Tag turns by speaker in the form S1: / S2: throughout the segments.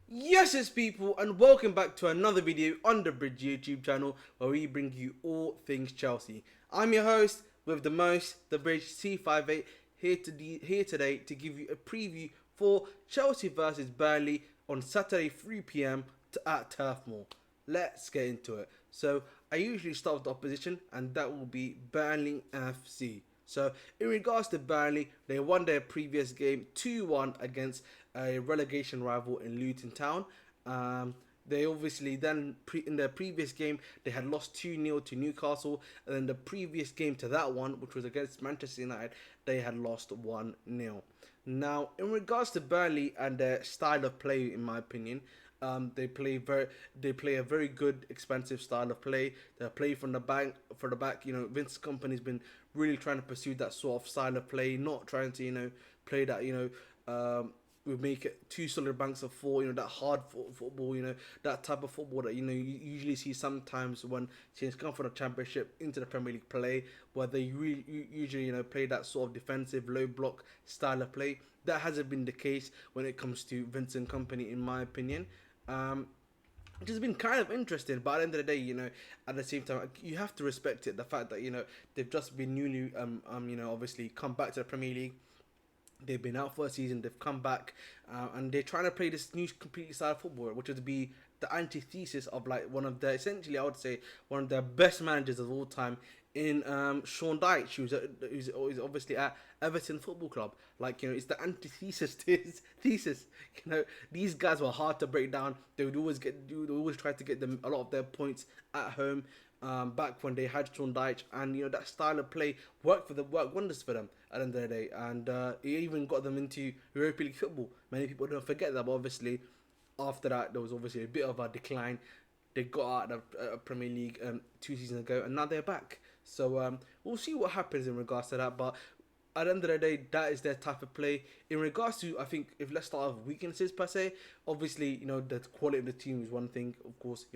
S1: Yes, it's people, and welcome back to another video on the Bridge YouTube channel where we bring you all things Chelsea. I'm your host with the most, the Bridge C58, here today to give you a preview for Chelsea versus Burnley on Saturday 3 p.m. At Turf Moor. Let's get into it. So I usually start with the opposition, and that will be Burnley FC. So in regards to Burnley, they won their previous game 2-1 against a relegation rival in Luton Town. They obviously then in their previous game they had lost 2-0 to Newcastle, and then the previous game to that one, which was against Manchester United, they had lost 1-0. Now, in regards to Burnley and their style of play, in my opinion, they play a very good expansive style of play. They play from the back You know, Vince Company's been really trying to pursue that sort of style of play, not trying to play that we make it two solid banks of four. You know, that hard football. You know, that type of football that you usually see sometimes when teams come from the Championship into the Premier League play, where they really usually play that sort of defensive low block style of play. That hasn't been the case when it comes to Vincent Company, in my opinion. Which has been kind of interesting, but at the end of the day, at the same time, you have to respect it. The fact that they've just been newly, obviously come back to the Premier League. They've been out for a season. They've come back, and they're trying to play this new completely style of football, which would be the antithesis of like one of the essentially, I would say, one of the best managers of all time in Sean Dyche, who's obviously at Everton Football Club. Like it's the antithesis to his thesis. These guys were hard to break down. They would always try to get them a lot of their points at home. Back when they had Sean Dyche, and that style of play worked wonders for them at the end of the day, and it even got them into Europa League football. Many people don't forget that, but obviously after that there was obviously a bit of a decline. They got out of the Premier League 2 seasons ago, and now they're back. So we'll see what happens in regards to that. But at the end of the day, that is their type of play. In regards to, I think, if let's start with weaknesses per se, obviously, the quality of the team is one thing. Of course,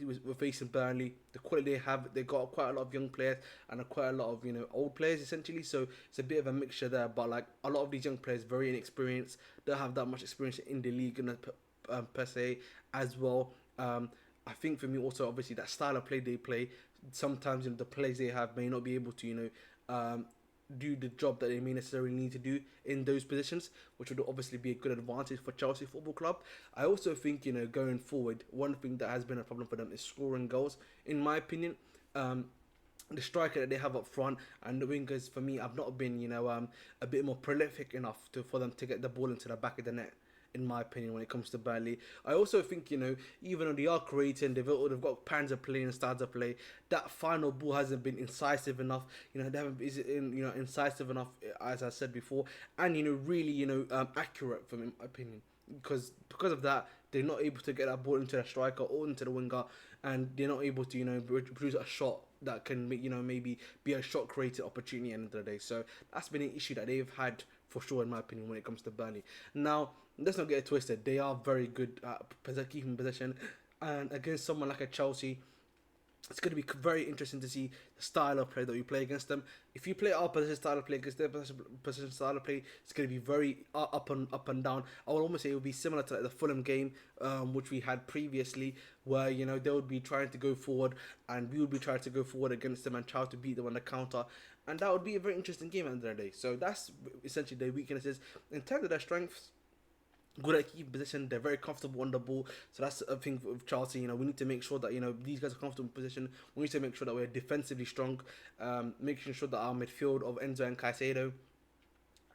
S1: we're facing Burnley. The quality they got quite a lot of young players and quite a lot of old players essentially. So it's a bit of a mixture there. But like a lot of these young players, very inexperienced, don't have that much experience in the league per se as well. I think for me also, obviously, that style of play they play, sometimes the players they have may not be able to do the job that they may necessarily need to do in those positions, which would obviously be a good advantage for Chelsea Football Club. I also think going forward, one thing that has been a problem for them is scoring goals. In my opinion, the striker that they have up front and the wingers for me have not been a bit more prolific enough for them to get the ball into the back of the net, in my opinion, when it comes to Burnley. I also think, even though they are creating, they've got pans of play and styles of play, that final ball hasn't been incisive enough. They haven't been, incisive enough, as I said before, and, really, accurate, from my opinion. Because of that, they're not able to get that ball into the striker or into the winger, and they're not able to, produce a shot that can, maybe be a shot created opportunity at the end of the day. So that's been an issue that they've had for sure, in my opinion, when it comes to Burnley. Now, let's not get it twisted. They are very good at keeping possession, and against someone like a Chelsea, it's going to be very interesting to see the style of play that we play against them. If you play our position style of play against their position style of play, it's going to be very up and down. I would almost say it would be similar to like the Fulham game, which we had previously, where they would be trying to go forward, and we would be trying to go forward against them and try to beat them on the counter, and that would be a very interesting game at the end of the day. So that's essentially their weaknesses. In terms of their strengths, good at keeping position. They're very comfortable on the ball. So that's a thing with Chelsea. We need to make sure that these guys are comfortable in position. We need to make sure that we're defensively strong. Making sure that our midfield of Enzo and Caicedo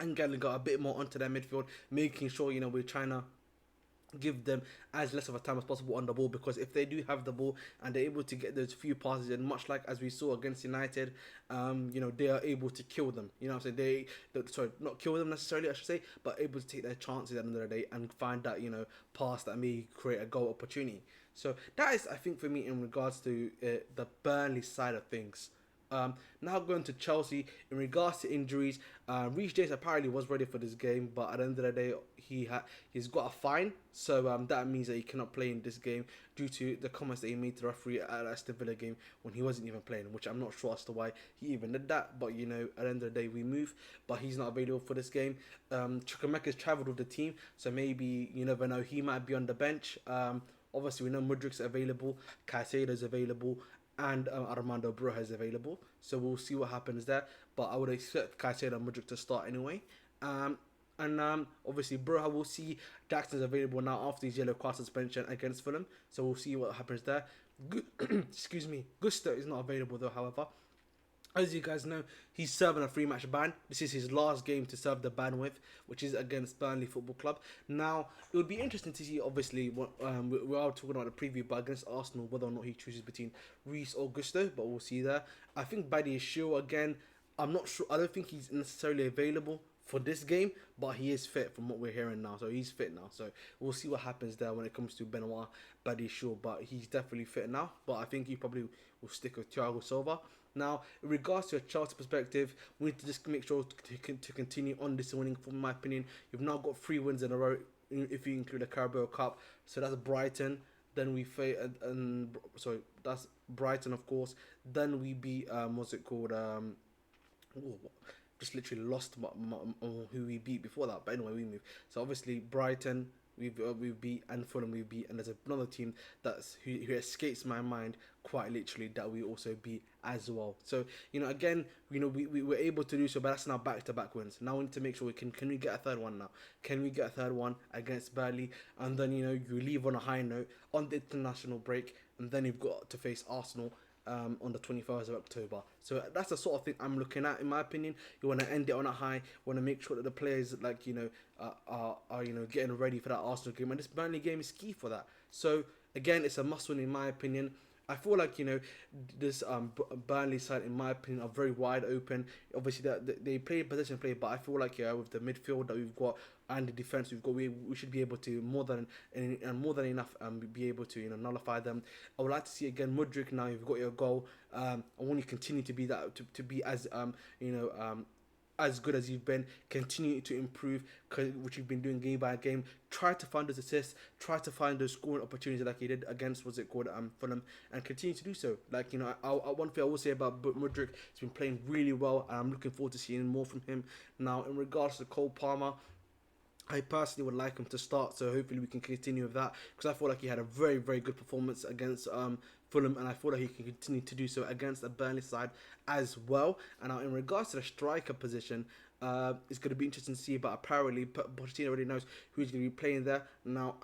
S1: and Gallagher got a bit more onto their midfield. Making sure we're trying to give them as less of a time as possible on the ball, because if they do have the ball and they're able to get those few passes in, much like as we saw against United, they are able to kill them. What I'm saying, sorry, not kill them necessarily, I should say, but able to take their chances at the end of the day and find that pass that may create a goal opportunity. So that is, I think, for me, in regards to the Burnley side of things. Now going to Chelsea in regards to injuries, Reece James apparently was ready for this game, but at the end of the day, he's got a fine, so that means that he cannot play in this game due to the comments that he made to the referee at Aston Villa game when he wasn't even playing, which I'm not sure as to why he even did that. But you know, at the end of the day, we move. But he's not available for this game. Chukwuemeka's travelled with the team, so maybe you never know, he might be on the bench. Obviously, we know Mudrik's available, Caicedo's available, and Armando Broja is available. So we'll see what happens there. But I would expect Caicedo and Mudrik to start anyway. And obviously, Broja, we'll see. Jackson's available now after his yellow card suspension against Fulham. So we'll see what happens there. Excuse me. Gusto is not available though, however. As you guys know, he's serving a 3-match ban. This is his last game to serve the ban with, which is against Burnley Football Club. Now, it would be interesting to see, obviously, what we are talking about the preview, but against Arsenal, whether or not he chooses between Reece or Gusto, but we'll see there. I think Buddy is sure again. I'm not sure. I don't think he's necessarily available for this game, but he is fit from what we're hearing now. So he's fit now. So we'll see what happens there when it comes to Benoit Buddy Shaw, but he's definitely fit now. But I think he probably will stick with Thiago Silva. Now, in regards to a Chelsea perspective, we need to just make sure to continue on this winning form, in my opinion. You've now got 3 wins in a row, if you include the Carabao Cup. So that's Brighton. Then we face, sorry, that's Brighton, of course. Then we beat, what's it called? Just literally lost who we beat before that. But anyway, we move. So obviously, Brighton, we've beat, and Fulham we beat, and there's another team that's who escapes my mind quite literally that we also beat as well. So you know, again, you know, we were able to do so, but that's now back-to-back wins. Now we need to make sure we can we get a third one now? Can we get a third one against Burnley? And then you know, you leave on a high note on the international break, and then you've got to face Arsenal on the 21st of October. So that's the sort of thing I'm looking at, in my opinion. You want to end it on a high. You want to make sure that the players, like, you know, are you know, getting ready for that Arsenal game, and this Burnley game is key for that. So again, it's a must win, in my opinion. I feel like, you know, this Burnley side, in my opinion, are very wide open. Obviously, they play position play, but I feel like, yeah, with the midfield that we've got and the defense we've got, we should be able to more than enough be able to, you know, nullify them. I would like to see again Mudryk. Now you've got your goal. I want you to continue to be that, to be as you know, as good as you've been. Continue to improve, which you've been doing game by game. Try to find those assists. Try to find those scoring opportunities like he did against, what's it called, Fulham, and continue to do so. Like, you know, one thing I will say about Mudryk, he's been playing really well, and I'm looking forward to seeing more from him. Now, in regards to Cole Palmer, I personally would like him to start, so hopefully we can continue with that, because I feel like he had a very, very good performance against Fulham, and I feel like he can continue to do so against the Burnley side as well. And now, in regards to the striker position, it's going to be interesting to see, but apparently Pochettino already knows who's going to be playing there. Now,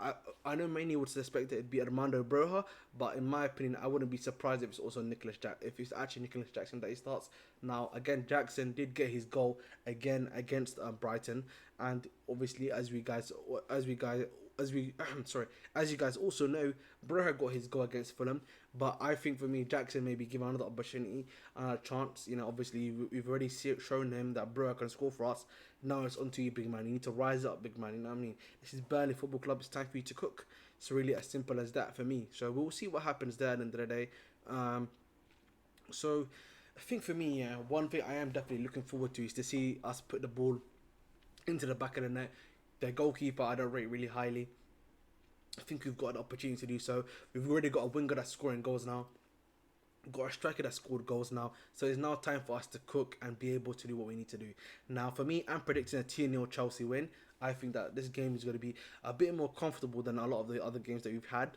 S1: I know many would suspect that it'd be Armando Broja, but in my opinion, I wouldn't be surprised if it's also if it's actually Nicholas Jackson that he starts. Now, again, Jackson did get his goal again against Brighton, and obviously, as you guys also know, Broja got his goal against Fulham. But I think for me, Jackson maybe give another opportunity, a chance. You know, obviously we've already shown him that Broja can score for us. Now it's on to you, big man. You need to rise up, big man. You know what I mean? This is Burnley Football Club. It's time for you to cook. It's really as simple as that for me. So we'll see what happens there at the end of the day. So I think for me, yeah, one thing I am definitely looking forward to is to see us put the ball into the back of the net. Their goalkeeper, I don't rate really highly. I think we've got an opportunity to do so. We've already got a winger that's scoring goals now. We've got a striker that scored goals now. So it's now time for us to cook and be able to do what we need to do. Now, for me, I'm predicting a 2-0 Chelsea win. I think that this game is going to be a bit more comfortable than a lot of the other games that we've had.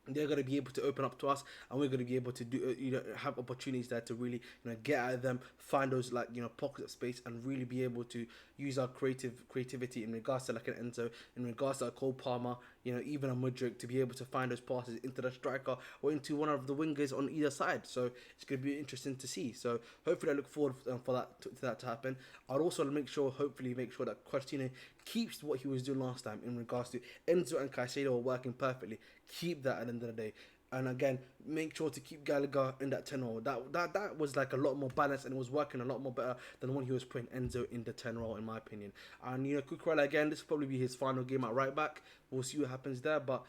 S1: They're going to be able to open up to us, and we're going to be able to do, you know, have opportunities there to really, you know, get at them, find those, like, you know, pockets of space, and really be able to use our creativity in regards to like an Enzo, in regards to a Cole Palmer, you know, even a Mudryk, to be able to find those passes into the striker or into one of the wingers on either side. So it's going to be interesting to see. So hopefully I look forward for that to happen. I'd also hopefully make sure that Pochettino keeps what he was doing last time in regards to Enzo and Caicedo are working perfectly. Keep that at the end of the day. And again, make sure to keep Gallagher in that 10 role. That was like a lot more balanced, and it was working a lot more better than when he was putting Enzo in the 10 role, in my opinion. And, you know, Cucurella, again, this will probably be his final game at right back. We'll see what happens there. But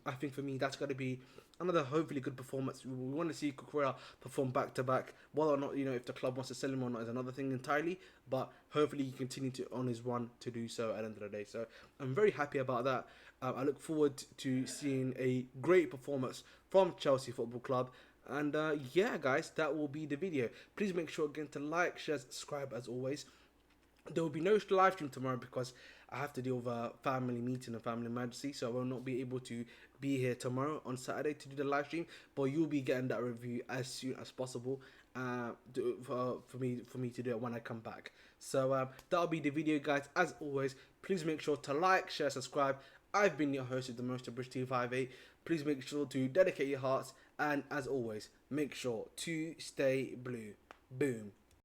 S1: I think for me, that's going to be another hopefully good performance. We want to see Cucurella perform back to back. Whether or not, if the club wants to sell him or not is another thing entirely. But hopefully he continue to on his run to do so at the end of the day. So I'm very happy about that. I look forward to seeing a great performance from Chelsea Football Club. And yeah, guys, that will be the video. Please make sure again to like, share, subscribe as always. There will be no live stream tomorrow because I have to deal with a family meeting and family emergency, so I will not be able to be here tomorrow on Saturday to do the live stream. But you'll be getting that review as soon as possible for me to do it when I come back. So that'll be the video, guys. As always, please make sure to like, share, subscribe. I've been your host of the Most of Bridge 258. Please make sure to dedicate your hearts, and as always, make sure to stay blue. Boom.